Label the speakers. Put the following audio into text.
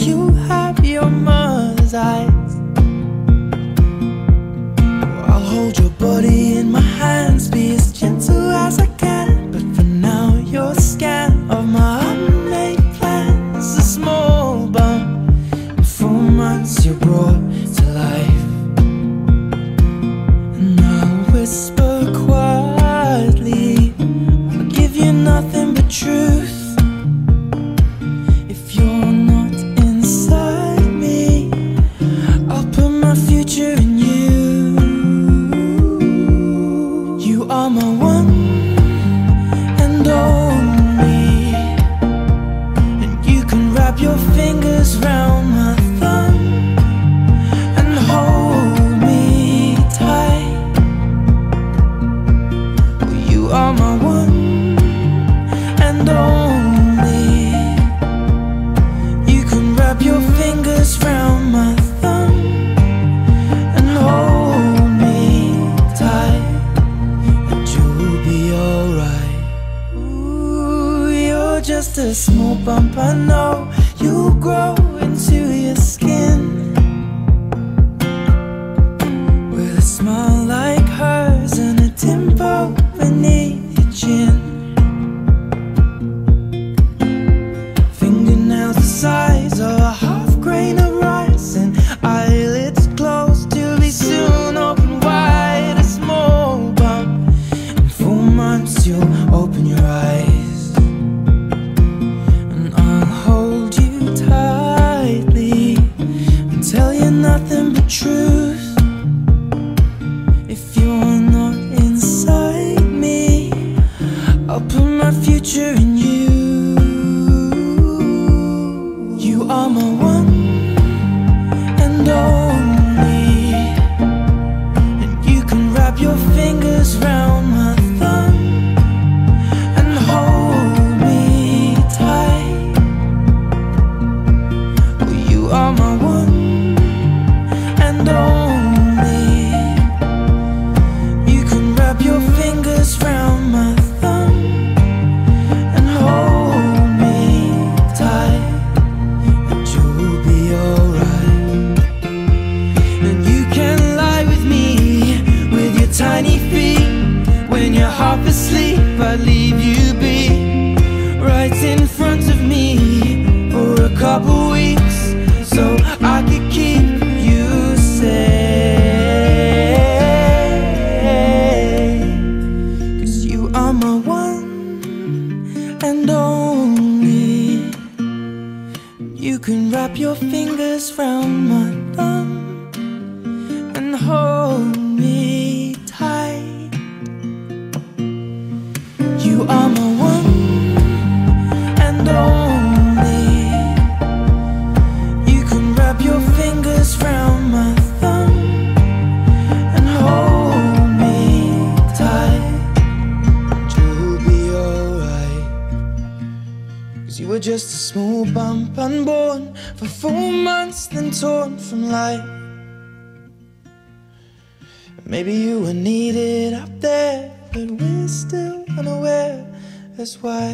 Speaker 1: you have your mother's eyes. I'll hold your body in my hands, be as gentle as I can. But for now, you're a scan of my unmade plans. A small bump, in 4 months you're brought to life. And I'll whisper quietly, I'll give you nothing but truth. If you're not inside me, I'll put my future in you. You are my one and only, and you can wrap your fingers round my thumb and hold me tight. You are my one and only, you can wrap your fingers round my thumb and hold me tight, and you'll be alright. Ooh, you're just a small bump, I know. You'll grow into your skin with a smile like hers and a dimple beneath your chin. Fingernails the size of a half grain of rice, and eyelids closed to be soon open wide. A small bump, in 4 months you'll open your eyes, and I'll hold you tightly and tell you nothing but truth. If you're not inside me, I'll put my future in you. You are my one and only, and you can wrap your fingers round my thumb and hold me tight. Oh, you are my one and only, you can wrap your fingers round my thumb and hold me tight, and you'll be alright. And you can lie with me with your tiny feet. When you're half asleep, I'd leave you be right in front of me for a couple weeks, so I could keep you safe. 'Cause you are my one and only, you can wrap your fingers round my thumb and hold me tight. You are my one and only, you can wrap your fingers round my thumb and hold me tight, and you'll be alright. 'Cause you were just a small bump, unborn for 4 months, then torn from life. Maybe you were needed up there, but we're still unaware. That's why